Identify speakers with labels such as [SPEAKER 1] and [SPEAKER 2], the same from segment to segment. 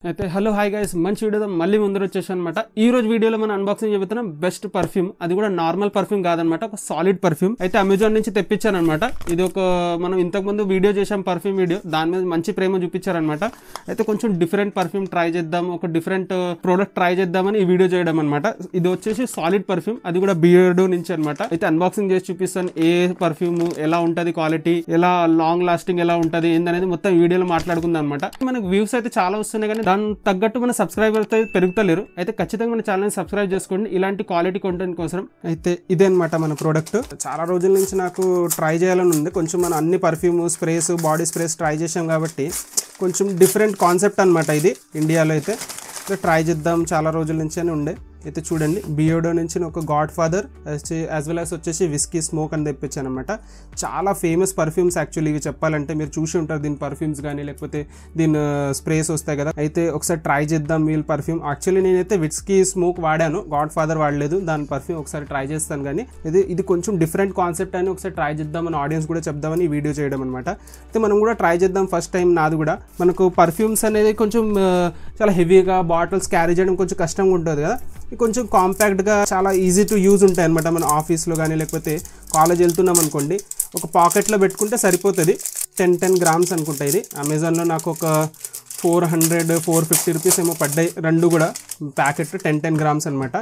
[SPEAKER 1] అయితే hello hi guys, మంచి వీడియోతో మళ్ళీ ముందర వచ్చేసాను అనమాట. ఈ రోజు వీడియోలో మనం అన్బాక్సింగ్ చెబుతున్నాం బెస్ట్ పర్ఫ్యూమ్. అది కూడా నార్మల్ పర్ఫ్యూమ్ కాదనమాట, ఒక సాలిడ్ పర్ఫ్యూమ్. అయితే అమెజాన్ నుంచి తెప్పించాను అనమాట. ఇది ఒక మనం ఇంతకుముందు వీడియో చేసాం, పర్ఫ్యూమ్ వీడియో, దాని మీద మంచి ప్రేమ చూపించారనమాట. అయితే కొంచెం డిఫరెంట్ పర్ఫ్యూమ్ ట్రై చేద్దాం, ఒక డిఫరెంట్ ప్రోడక్ట్ ట్రై చేద్దామని ఈ వీడియో చేయడం అనమాట. ఇది వచ్చేసి సాలిడ్ పర్ఫ్యూమ్, అది కూడా బియర్డో నుంచి అనమాట. అయితే అన్బాక్సింగ్ చేసి చూపిస్తాను ఏ పర్ఫ్యూమ్ ఎలా ఉంటుంది, క్వాలిటీ ఎలా, లాంగ్ లాస్టింగ్ ఎలా ఉంటుంది ఏందనేది మొత్తం ఈ వీడియోలో మాట్లాడుకుందాం అనమాట. మనకు వ్యూస్ అయితే చాలా వస్తున్నాయి, కానీ దాని తగ్గట్టు మన సబ్స్క్రైబర్స్ అయితే పెరుగుతలేరు. అయితే ఖచ్చితంగా మన ఛానల్ సబ్స్క్రైబ్ చేసుకోండి ఇలాంటి క్వాలిటీ కంటెంట్ కోసం. అయితే ఇదే అనమాట మన ప్రోడక్ట్. చాలా రోజుల నుంచి నాకు ట్రై చేయాలని ఉంది. కొంచెం మన అన్ని perfume sprays, body sprays try చేసాం కాబట్టి కొంచెం డిఫరెంట్ కాన్సెప్ట్ అనమాట ఇది. ఇండియాలో అయితే ట్రై చేద్దాం చాలా రోజుల నుంచి అని ఉండే. అయితే చూడండి, బియర్డో నుంచి ఒక God father as well as వచ్చేసి విస్కీ స్మోక్ అని తెప్పించాను అనమాట. చాలా ఫేమస్ పర్ఫ్యూమ్స్ యాక్చువల్లీ ఇవి చెప్పాలంటే. మీరు చూసి ఉంటారు దీని పర్ఫ్యూమ్స్ కానీ, లేకపోతే దీని స్ప్రేస్ వస్తాయి కదా. అయితే ఒకసారి ట్రై చేద్దాం వీల్ పర్ఫ్యూమ్. యాక్చువల్లీ నేనైతే విస్కీ స్మోక్ వాడాను, గాడ్ ఫాదర్ వాడలేదు. దాని పర్ఫ్యూమ్ ఒకసారి ట్రై చేస్తాను, కానీ ఇది కొంచెం డిఫరెంట్ కాన్సెప్ట్ అని ఒకసారి ట్రై చేద్దామని ఆడియన్స్ కూడా చెప్దామని ఈ వీడియో చేయడం అనమాట. అయితే మనం కూడా ట్రై చేద్దాం. ఫస్ట్ టైం నాది కూడా. మనకు పర్ఫ్యూమ్స్ అనేది కొంచెం చాలా హెవీగా బాటిల్స్ క్యారీ చేయడం కొంచెం కష్టంగా ఉంటుంది కదా. కొంచెం కాంపాక్ట్గా చాలా ఈజీ టు యూజ్ ఉంటాయి అనమాట. మన ఆఫీస్లో కానీ లేకపోతే కాలేజ్ వెళ్తున్నాం అనుకోండి, ఒక పాకెట్లో పెట్టుకుంటే సరిపోతుంది. 10 గ్రామ్స్ అనుకుంటా. ఇది అమెజాన్లో నాకు ఒక 450 రూపీస్ ఏమో పడ్డాయి రెండు కూడా. ప్యాకెట్ 10 గ్రామ్స్ అనమాట.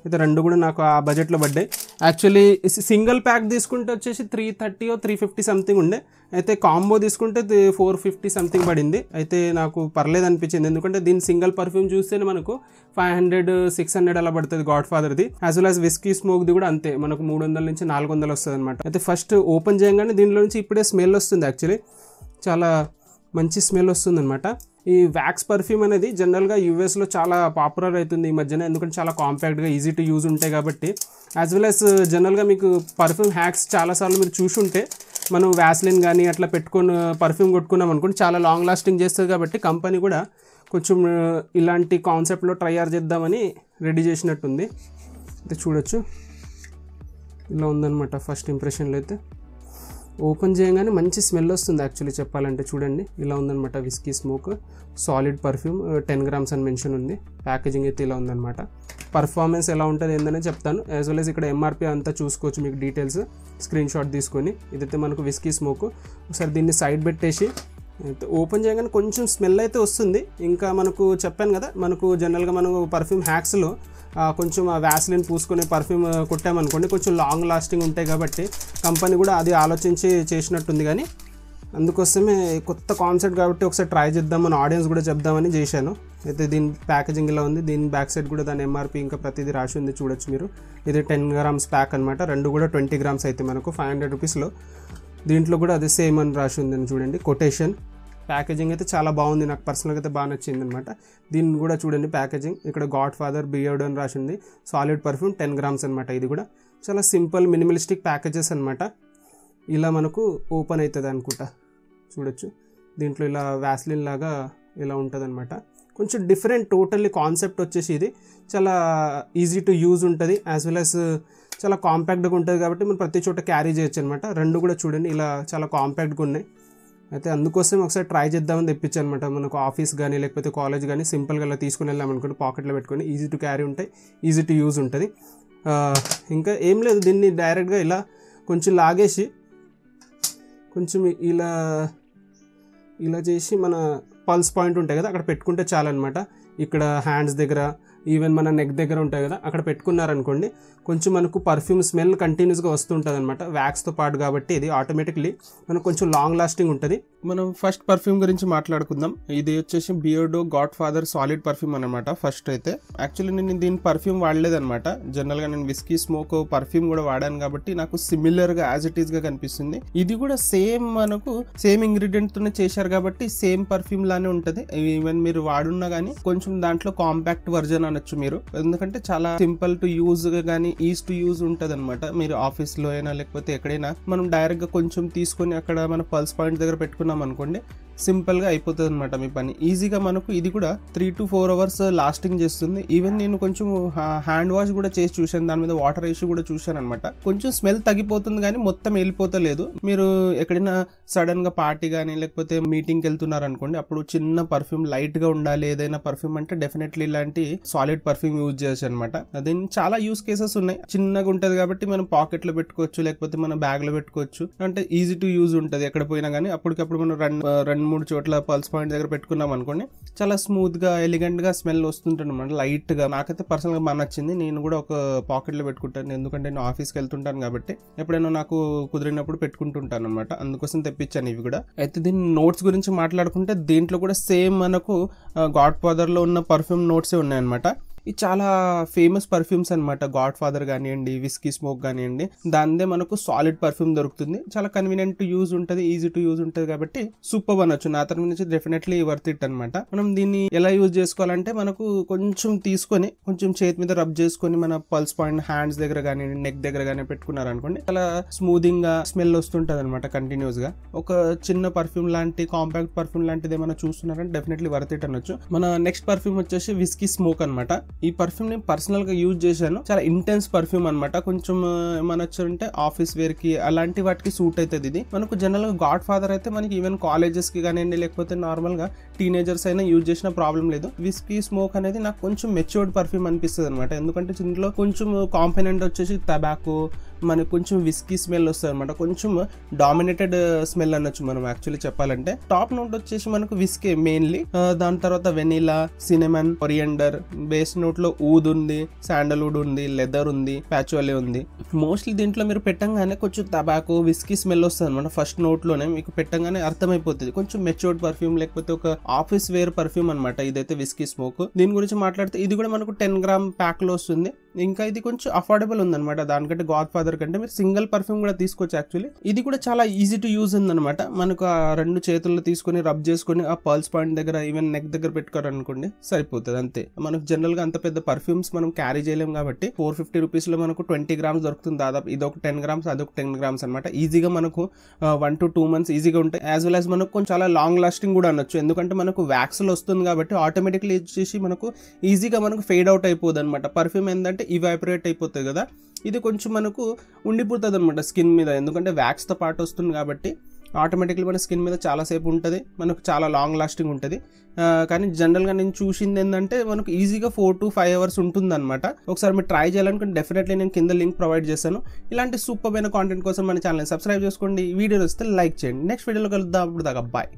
[SPEAKER 1] అయితే రెండు కూడా నాకు ఆ బడ్జెట్లో పడ్డాయి. యాక్చువల్లీ సింగిల్ ప్యాక్ తీసుకుంటే వచ్చేసి 330 or 350 సంథింగ్ ఉండే. అయితే కాంబో తీసుకుంటే 450 సంథింగ్ పడింది. అయితే నాకు పర్లేదు అనిపించింది, ఎందుకంటే దీని సింగిల్ పర్ఫ్యూమ్ చూస్తేనే మనకు 500-600 అలా పడుతుంది గాడ్ ఫాదర్ది. యాజ్ వెల్ యాజ్ విస్కీ స్మోక్ది కూడా అంతే, మనకు 300 నుంచి 400 వస్తుంది అనమాట. అయితే ఫస్ట్ ఓపెన్ చేయగానే దీనిలో నుంచి ఇప్పుడే స్మెల్ వస్తుంది. యాక్చువల్లీ చాలా మంచి స్మెల్ వస్తుంది అనమాట. ఈ వ్యాక్స్ పర్ఫ్యూమ్ అనేది జనరల్గా యూఎస్లో చాలా పాపులర్ అవుతుంది ఈ మధ్యన, ఎందుకంటే చాలా కాంపాక్ట్గా ఈజీ టు యూజ్ ఉంటాయి కాబట్టి. యాజ్ వెల్ యాజ్ జనరల్గా మీకు పర్ఫ్యూమ్ హ్యాక్స్ చాలాసార్లు మీరు చూసుంటే, మనం వ్యాస్లిన్ కానీ అట్లా పెట్టుకొని పర్ఫ్యూమ్ కొట్టుకున్నాం అనుకోండి, చాలా లాంగ్ లాస్టింగ్ చేస్తుంది. కాబట్టి కంపెనీ కూడా కొంచెం ఇలాంటి కాన్సెప్ట్లో ట్రై చేద్దామని రెడీ చేసినట్టుంది. అయితే చూడొచ్చు, ఇలా ఉందన్నమాట ఫస్ట్ ఇంప్రెషన్లో. అయితే ఓపెన్ చేయగానే మంచి స్మెల్ వస్తుంది యాక్చువల్లీ చెప్పాలంటే. చూడండి, ఇలా ఉందన్నమాట whisky smoke solid perfume. 10 grams అని మెన్షన్ ఉంది. ప్యాకేజింగ్ అయితే ఇలా ఉందన్నమాట. పర్ఫార్మెన్స్ ఎలా ఉంటుంది ఏందనే చెప్తాను. యాజ్ వెల్ యాజ్ ఇక్కడ ఎంఆర్పీ అంతా చూసుకోవచ్చు మీకు డీటెయిల్స్ స్క్రీన్ షాట్ తీసుకొని. ఇదైతే మనకు విస్కీ స్మోక్. ఒకసారి దీన్ని సైడ్ పెట్టేసి ఓపెన్ చేయగానే కొంచెం స్మెల్ అయితే వస్తుంది. ఇంకా మనకు చెప్పాను కదా, మనకు జనరల్గా మనం పర్ఫ్యూమ్ హ్యాక్స్లో కొంచెం ఆ వ్యాస్లిన్ పూసుకునే పర్ఫ్యూమ్ కొట్టామనుకోండి, కొంచెం లాంగ్ లాస్టింగ్ ఉంటాయి. కాబట్టి కంపెనీ కూడా అది ఆలోచించి చేసినట్టుంది. కానీ అందుకోసమే కొత్త కాన్సెప్ట్ కాబట్టి ఒకసారి ట్రై చేద్దామని ఆడియన్స్ కూడా చెప్దామని చేశాను. అయితే దీని ప్యాకేజింగ్ ఇలా ఉంది. దీని బ్యాక్ సైడ్ కూడా దాని ఎంఆర్పీ ఇంకా ప్రతిదీ రాసి ఉంది, చూడొచ్చు మీరు. ఇది 10 గ్రామ్స్ ప్యాక్ అనమాట. రెండు కూడా 20 గ్రామ్స్ అయితే మనకు 500 రూపీస్లో. దీంట్లో కూడా అదే సేమ్ అని రాసి ఉందని చూడండి కొటేషన్. ప్యాకేజింగ్ అయితే చాలా బాగుంది, నాకు పర్సనల్గా అయితే బాగా నచ్చింది అనమాట. దీన్ని కూడా చూడండి ప్యాకేజింగ్. ఇక్కడ గాడ్ ఫాదర్ బియర్డో అని రాసింది. సాలిడ్ పర్ఫ్యూమ్ 10 గ్రామ్స్ అనమాట. ఇది కూడా చాలా సింపుల్ మినిమలిస్టిక్ ప్యాకేజెస్ అనమాట. ఇలా మనకు ఓపెన్ అవుతుంది అనుకుంటా, చూడొచ్చు. దీంట్లో ఇలా వ్యాస్లిన్ లాగా ఇలా ఉంటుంది అనమాట. కొంచెం డిఫరెంట్ టోటల్లీ కాన్సెప్ట్ వచ్చేసి ఇది చాలా ఈజీ టు యూజ్ ఉంటుంది. యాజ్ వెల్ యాజ్ చాలా కాంపాక్ట్గా ఉంటుంది కాబట్టి మనం ప్రతి చోట క్యారీ చేయొచ్చు అనమాట. రెండు కూడా చూడండి ఇలా చాలా కాంపాక్ట్గా ఉన్నాయి. అయితే అందుకోసం ఒకసారి ట్రై చేద్దామని తెప్పించాను అనమాట. మనకు ఆఫీస్ కానీ లేకపోతే కాలేజ్ కానీ సింపుల్గా ఇలా తీసుకుని వెళ్ళామనుకోండి, పాకెట్లో పెట్టుకొని ఈజీ టు క్యారీ ఉంటాయి, ఈజీ టు యూజ్ ఉంటుంది. ఇంకా ఏం లేదు, దీన్ని డైరెక్ట్గా ఇలా కొంచెం లాగేసి కొంచెం ఇలా చేసి మన పల్స్ పాయింట్ ఉంటాయి కదా, అక్కడ పెట్టుకుంటే చాలన్నమాట. ఇక్కడ హ్యాండ్స్ దగ్గర, ఈవెన్ మన నెక్ దగ్గర ఉంటాయి కదా, అక్కడ పెట్టుకున్నారనుకోండి కొంచెం మనకు పర్ఫ్యూమ్ స్మెల్ కంటిన్యూస్గా వస్తుంటుంది అనమాట వ్యాక్స్తో పాటు. కాబట్టి ఇది ఆటోమేటిక్లీ మనకు కొంచెం లాంగ్ లాస్టింగ్ ఉంటుంది. మనం ఫస్ట్ పర్ఫ్యూమ్ గురించి మాట్లాడుకుందాం. ఇది వచ్చేసి Beardo God father solid perfume అనమాట. ఫస్ట్ అయితే యాక్చువల్లీ నేను దీని పర్ఫ్యూమ్ వాడలేదనమాట. జనరల్గా నేను విస్కీ స్మోక్ పర్ఫ్యూమ్ కూడా వాడాను కాబట్టి నాకు సిమిలర్గా యాజ్ ఇట్ ఈస్గా కనిపిస్తుంది. ఇది కూడా సేమ్ మనకు సేమ్ ఇంగ్రీడియంట్తోనే చేశారు కాబట్టి సేమ్ పర్ఫ్యూమ్ లానే ఉంటుంది. ఈవెన్ మీరు వాడున్నా కానీ కొంచెం దాంట్లో కాంపాక్ట్ వర్జన్ అనొచ్చు మీరు, ఎందుకంటే చాలా సింపుల్ టు యూజ్ కానీ ఈజ్ టు యూజ్ ఉంటుంది అనమాట. మీరు ఆఫీస్లో అయినా లేకపోతే ఎక్కడైనా మనం డైరెక్ట్గా కొంచెం తీసుకొని అక్కడ మన పల్స్ పాయింట్ దగ్గర పెట్టుకున్నాం అనుకోండి, సింపుల్ గా అయిపోతుంది అనమాట మీ పని ఈజీగా. మనకు ఇది కూడా 3 to 4 hours లాస్టింగ్ చేస్తుంది. ఈవెన్ నేను కొంచెం హ్యాండ్ వాష్ కూడా చేసి చూసాను, దాని మీద వాటర్ వేసి కూడా చూసాను అనమాట. కొంచెం స్మెల్ తగ్గిపోతుంది కానీ మొత్తం వెళ్ళిపోతలేదు. మీరు ఎక్కడైనా సడన్ గా పార్టీ కానీ లేకపోతే మీటింగ్కి వెళ్తున్నారు అనుకోండి, అప్పుడు చిన్న పర్ఫ్యూమ్ లైట్ గా ఉండాలి ఏదైనా పర్ఫ్యూమ్ అంటే డెఫినెట్లీ ఇలాంటి సాలిడ్ పర్ఫ్యూమ్ యూజ్ చేయొచ్చు అనమాట. దీని చాలా యూస్ కేసెస్ ఉన్నాయి. చిన్నగా ఉంటది కాబట్టి మనం పాకెట్ లో పెట్టుకోవచ్చు, లేకపోతే మన బ్యాగ్ లో పెట్టుకోవచ్చు. అంటే ఈజీ టు యూజ్ ఉంటది ఎక్కడ పోయినా కానీ. అప్పటికప్పుడు మనం 2-3 చోట్ల పల్స్ పాయింట్ దగ్గర పెట్టుకున్నాం అనుకోండి, చాలా స్మూత్ గా ఎలిగెంట్ గా స్మెల్ వస్తుంటుంది అనమాట. లైట్ గా నాకైతే పర్సనల్ గా బాగా నచ్చింది. నేను కూడా ఒక పాకెట్ లో పెట్టుకుంటాను, ఎందుకంటే నేను ఆఫీస్కి వెళ్తుంటాను కాబట్టి ఎప్పుడైనా నాకు కుదిరినప్పుడు పెట్టుకుంటుంటాను అనమాట. అందుకోసం తెప్పించాను ఇవి కూడా. అయితే దీని నోట్స్ గురించి మాట్లాడుకుంటే దీంట్లో కూడా సేమ్ మనకు గాడ్ ఫాదర్ లో ఉన్న పర్ఫ్యూమ్ నోట్సే ఉన్నాయన్నమాట. ఇది చాలా ఫేమస్ పర్ఫ్యూమ్స్ అనమాట. గాడ్ ఫాదర్ కానివ్వండి, విస్కీ స్మోక్ కానివ్వండి, దానిదే మనకు సాలిడ్ పర్ఫ్యూమ్ దొరుకుతుంది. చాలా కన్వీనియంట్ టు యూజ్ ఉంటుంది, ఈజీ టు యూజ్ ఉంటుంది కాబట్టి సూపర్ అనొచ్చు. నా తరఫు నుంచి డెఫినెట్లీ వర్త్ ఇట్ అనమాట. మనం దీన్ని ఎలా యూజ్ చేసుకోవాలంటే మనకు కొంచెం తీసుకొని కొంచెం చేతి మీద రబ్ చేసుకొని మన పల్స్ పాయింట్ హ్యాండ్స్ దగ్గర కానీ నెక్ దగ్గర కానీ పెట్టుకున్నారనుకోండి, చాలా స్మూదింగ్ గా స్మెల్ వస్తుంటది అనమాట కంటిన్యూస్ గా. ఒక చిన్న పర్ఫ్యూమ్ లాంటి కాంపాక్ట్ పర్ఫ్యూమ్ లాంటిది ఏమైనా చూస్తున్నారంటే డెఫినెట్లీ వర్త్ ఇట్ అనొచ్చు. మన నెక్స్ట్ పర్ఫ్యూమ్ వచ్చేసి విస్కీ స్మోక్ అనమాట. ఈ పర్ఫ్యూమ్ ని పర్సనల్ గా యూజ్ చేశాను. చాలా ఇంటెన్స్ పర్ఫ్యూమ్ అనమాట. కొంచెం ఏమనొచ్చారంటే ఆఫీస్ వేర్ కి అలాంటి వాటికి సూట్ అవుతుంది. ఇది మనకు జనరల్ గా గాడ్ ఫాదర్ అయితే మనకి ఈవెన్ కాలేజెస్ కి కానివ్వండి లేకపోతే నార్మల్ గా టీనేజర్స్ అయినా యూజ్ చేసిన ప్రాబ్లం లేదు. విస్కీ స్మోక్ అనేది నాకు కొంచెం మెచ్యూర్డ్ పర్ఫ్యూమ్ అనిపిస్తుంది అనమాట. ఎందుకంటే దీంట్లో కొంచెం కాంపోనెంట్ వచ్చేసి టబాకో, మనకు కొంచెం విస్కీ స్మెల్ వస్తుంది అనమాట. కొంచెం డామినేటెడ్ స్మెల్ అనొచ్చు మనం యాక్చువల్లీ చెప్పాలంటే. టాప్ నోట్ వచ్చేసి మనకు విస్కీ మెయిన్లీ, దాని తర్వాత vanilla, cinnamon, coriander, base note లో ఊద్ ఉంది, శాండల్వుడ్ ఉంది, లెదర్ ఉంది, ప్యాచువలే ఉంది. మోస్ట్లీ దీంట్లో మీరు పెట్టంగానే కొంచెం టబాకో, విస్కీ స్మెల్ వస్తుంది అనమాట. ఫస్ట్ నోట్ లోనే మీకు పెట్టంగానే అర్థమైపోతుంది. కొంచెం మెచ్యూర్డ్ పర్ఫ్యూమ్ లేకపోతే ఒక ఆఫీస్ వేర్ పర్ఫ్యూమ్ అనమాట ఇదైతే విస్కీ స్మోక్. దీని గురించి మాట్లాడితే ఇది కూడా మనకు 10 grams ప్యాక్ లో వస్తుంది. ఇంకా ఇది కొంచెం అఫోర్డబుల్ ఉందన్నమాట దానికంటే. గాడ్ ఫాదర్ కంటే మీరు సింగిల్ పర్ఫ్యూమ్ కూడా తీసుకోవచ్చు యాక్చువల్లీ. ఇది కూడా చాలా ఈజీ టు యూజ్ ఉందన్నమాట. మనకు ఆ 2 చేతుల్లో తీసుకొని రబ్ చేసుకొని ఆ పల్స్ పాయింట్ దగ్గర ఈవెన్ నెక్ దగ్గర పెట్టుకోవాలనుకోండి సరిపోతుంది అంతే. మనకు జనరల్ గా అంత పెద్ద పర్ఫ్యూమ్స్ మనం క్యారీ చేయలేం కాబట్టి 450 రూపీస్ లో మనకు 20 grams దొరుకుతుంది దాదాపు. ఇది ఒక 10 grams, అదొక 10 grams అనమాట. ఈజీగా మనకు 1 to 2 months ఈజీగా ఉంటాయి. యాజ్ వెల్ యాజ్ మనకు కొంచెం చాలా లాంగ్ లాస్టింగ్ కూడా అనొచ్చు. ఎందుకంటే మనకు వ్యాక్స్ లో వస్తుంది కాబట్టి ఆటోమేటిక్లీ వచ్చేసి మనకు ఈజీగా మనకు ఫేడ్ అవుట్ అయిపోదు అనమాట. పర్ఫ్యూమ్ ఏంటంటే ఇవాపరేట్ అయిపోతుంది కదా, ఇది కొంచెం మనకు ఉండిపోతుంది అనమాట స్కిన్ మీద. ఎందుకంటే వ్యాక్స్ తో పాటు వస్తుంది కాబట్టి ఆటోమేటిక్లీ మన స్కిన్ మీద చాలాసేపు ఉంటుంది, మనకు చాలా లాంగ్ లాస్టింగ్ ఉంటుంది. కానీ జనరల్గా నేను చూసింది ఏంటంటే మనకు ఈజీగా 4 to 5 hours ఉంటుంది అనమాట. ఒకసారి మీరు ట్రై చేయాలనుకుంటే డెఫినెట్లీ నేను కింద లింక్ ప్రొవైడ్ చేస్తాను. ఇలాంటి సూపర్ అయిన కాంటెంట్ కోసం మన ఛానల్ని సబ్స్క్రైబ్ చేసుకోండి. వీడియోలు వస్తే లైక్ చేయండి. నెక్స్ట్ వీడియోలో కలుద్దాం. అప్పుడు దాకా బాయ్.